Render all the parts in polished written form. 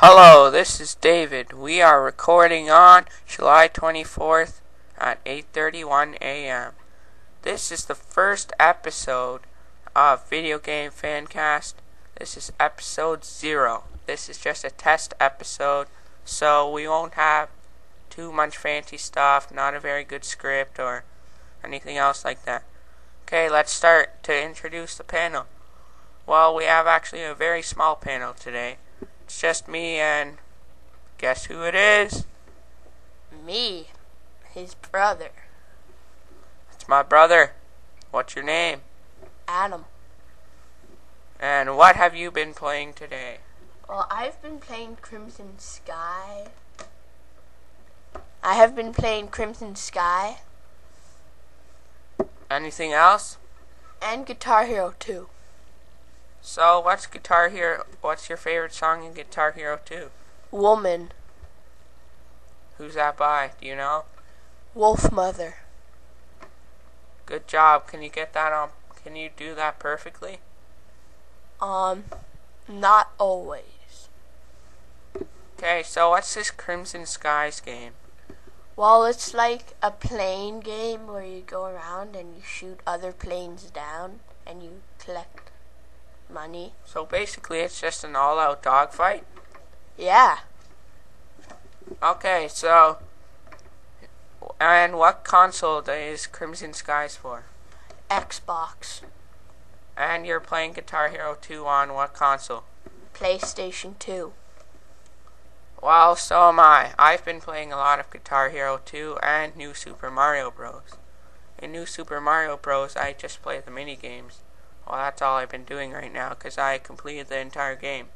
Hello, this is David. We are recording on July 24th at 8:31 a.m. This is the first episode of Video Game Fancast. This is episode 0. This is just a test episode, so we won't have too much fancy stuff, not a very good script or anything else like that. Okay, let's start to introduce the panel. Well, we have actually a very small panel today. It's just me and guess who it is? Me, his brother. It's my brother. What's your name? Adam. And what have you been playing today? Well, I've been playing Crimson Sky. Anything else? And Guitar Hero 2. So, what's Guitar Hero? What's your favorite song in Guitar Hero 2? Woman. Who's that by? Do you know? Wolf Mother. Good job. Can you get that on? Can you do that perfectly? Not always. Okay, so what's this Crimson Skies game? Well, it's like a plane game where you go around and you shoot other planes down and you collect money. So basically it's just an all-out dogfight? Yeah. Okay, so, and what console is Crimson Skies for? Xbox. And you're playing Guitar Hero 2 on what console? PlayStation 2. Well, so am I. I've been playing a lot of Guitar Hero 2 and New Super Mario Bros. In New Super Mario Bros, I just play the mini games. Well, that's all I've been doing right now because I completed the entire game.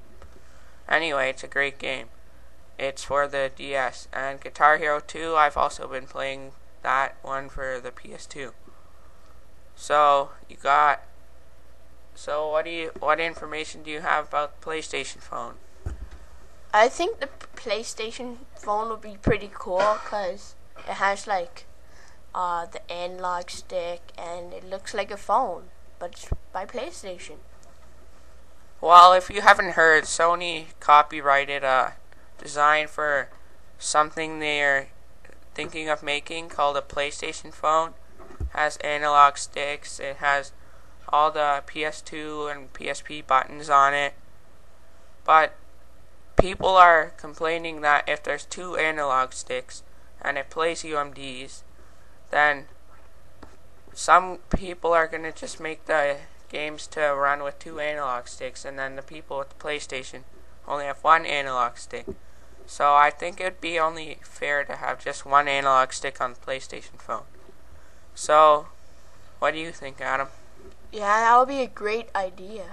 Anyway, it's a great game. It's for the DS. And Guitar Hero 2, I've also been playing that one for the PS2. So, what information do you have about the PlayStation phone? I think the PlayStation phone will be pretty cool because it has like the analog stick and it looks like a phone, but it's by PlayStation. Well, if you haven't heard, Sony copyrighted a design for something they're thinking of making called a PlayStation phone. It has analog sticks, it has all the PS2 and PSP buttons on it, but people are complaining that if there's 2 analog sticks and it plays UMDs, then some people are going to just make the games to run with 2 analog sticks, and then the people with the PlayStation only have 1 analog stick. So I think it would be only fair to have just 1 analog stick on the PlayStation phone. So, what do you think, Adam? Yeah, that would be a great idea.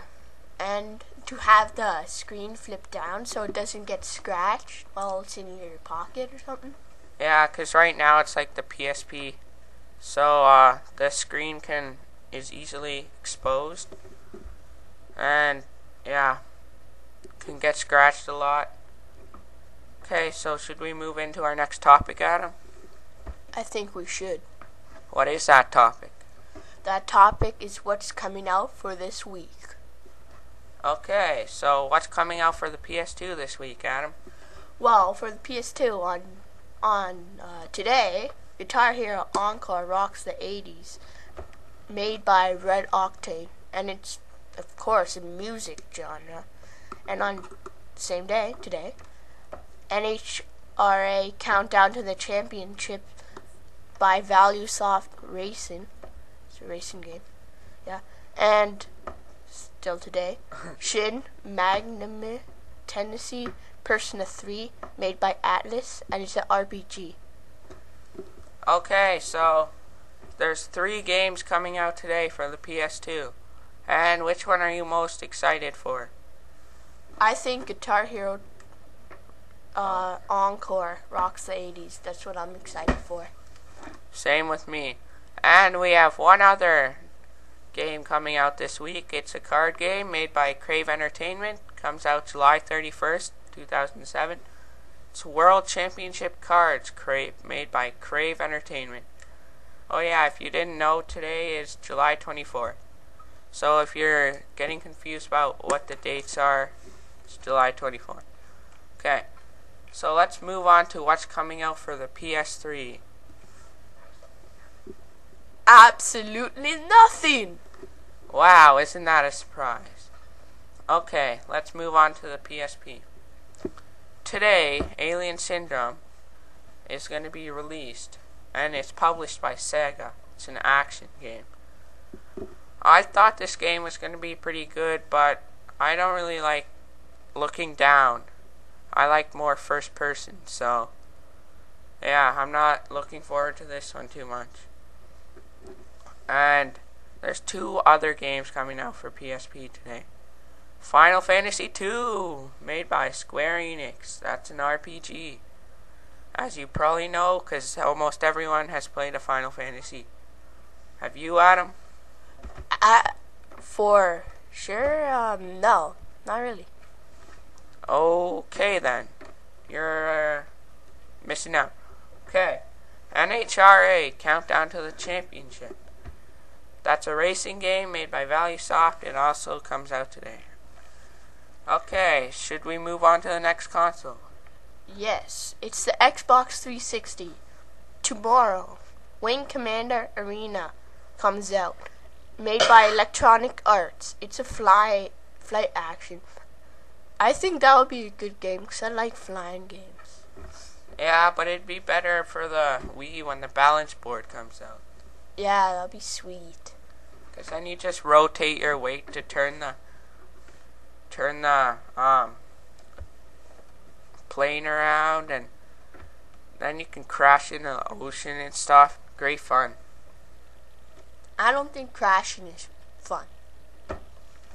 And to have the screen flip down so it doesn't get scratched while it's in your pocket or something. Yeah, because right now it's like the PSP. So the screen is easily exposed. And yeah, can get scratched a lot. Okay, so should we move into our next topic, Adam? I think we should. What is that topic? That topic is what's coming out for this week. Okay, so what's coming out for the PS2 this week, Adam? Well, for the PS2 on today, Guitar Hero Encore rocks the 80s, made by Red Octane, and it's of course a music genre. And on the same day today, NHRA Countdown to the Championship by ValueSoft Racing. It's a racing game, yeah, and still today, Shin Magnum Tennessee Persona 3, made by Atlas, and it's an RPG. Okay, so there's 3 games coming out today for the PS2. And which one are you most excited for? I think Guitar Hero Encore rocks the 80s. That's what I'm excited for. Same with me. And we have one other game coming out this week. It's a card game made by Crave Entertainment. Comes out July 31st, 2007. It's World Championship Cards, made by Crave Entertainment. Oh yeah, if you didn't know, today is July 24th. So if you're getting confused about what the dates are, it's July 24th. Okay, so let's move on to what's coming out for the PS3. Absolutely nothing. Wow, isn't that a surprise? Okay, let's move on to the PSP. Today, Alien Syndrome is going to be released, and it's published by Sega. It's an action game. I thought this game was going to be pretty good, but I don't really like looking down. I like more first person, so yeah, I'm not looking forward to this one too much. And there's 2 other games coming out for PSP today. Final Fantasy II, made by Square Enix. That's an RPG. As you probably know, because almost everyone has played a Final Fantasy. Have you, Adam? For sure, no, not really. Okay then. You're missing out. Okay. NHRA, Countdown to the Championship. That's a racing game made by ValueSoft. It also comes out today. Okay, should we move on to the next console? Yes, it's the Xbox 360. Tomorrow, Wing Commander Arena comes out. Made by Electronic Arts. It's a flight action. I think that would be a good game because I like flying games. Yeah, but it'd be better for the Wii when the balance board comes out. Yeah, that'd be sweet. Because then you just rotate your weight to turn the plane around, and then you can crash in the ocean and stuff. Great fun. I don't think crashing is fun.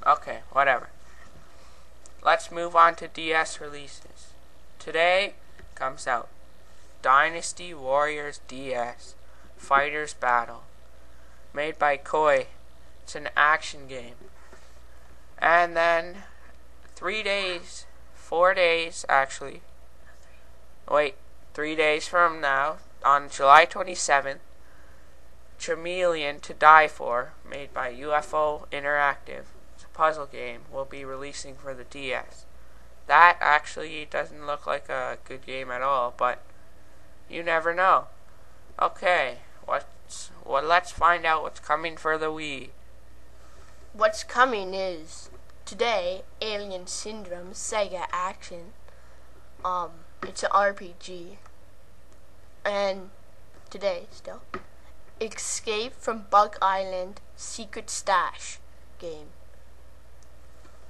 Okay, whatever. Let's move on to DS releases. Today comes out Dynasty Warriors DS Fighters Battle, made by Koei. It's an action game. And then 3 days from now, on July 27th, Chameleon to Die For, made by UFO Interactive, it's a puzzle game, will be releasing for the DS. That actually doesn't look like a good game at all, but you never know. Okay, let's find out what's coming for the Wii. What's coming is today, Alien Syndrome Sega Action. It's an RPG. And today still, Escape from Bug Island Secret Stash game.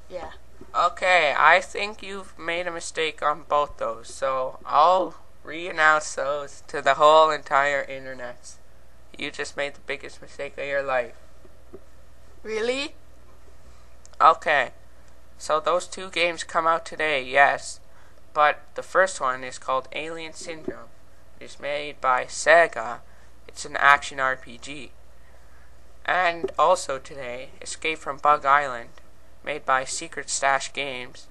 Yeah. Okay, I think you've made a mistake on both those, so I'll re-announce those to the whole entire internet. You just made the biggest mistake of your life. Really? Okay, so those 2 games come out today, yes, but the first one is called Alien Syndrome. It's made by Sega. It's an action RPG. And also today, Escape from Bug Island, made by Secret Stash Games.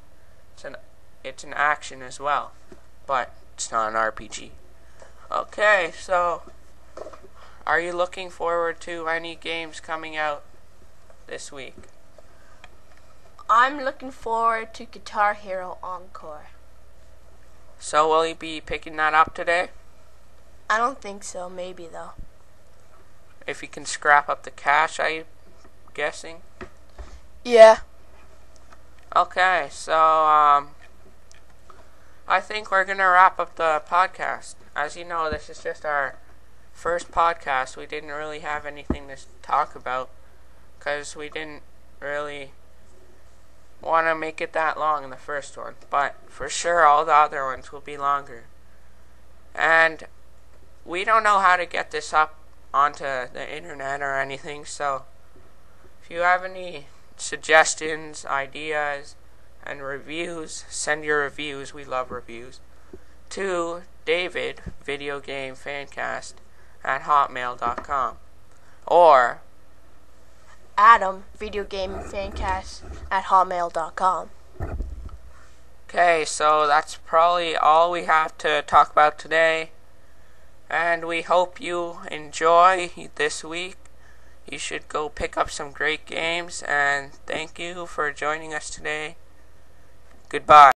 It's an action as well, but it's not an RPG. Okay, so are you looking forward to any games coming out this week? I'm looking forward to Guitar Hero Encore. So will you be picking that up today? I don't think so, maybe though. If you can scrap up the cash, I'm guessing? Yeah. Okay, so I think we're going to wrap up the podcast. As you know, this is just our first podcast. We didn't really have anything to talk about because we didn't really want to make it that long in the first one. But for sure, all the other ones will be longer. And we don't know how to get this up onto the internet or anything, so if you have any suggestions, ideas, and reviews, send your reviews, we love reviews, to David, videogamefancast @hotmail.com, or Adam, videogamefancast @hotmail.com. Okay, so that's probably all we have to talk about today, and we hope you enjoy this week. You should go pick up some great games, and thank you for joining us today. Goodbye.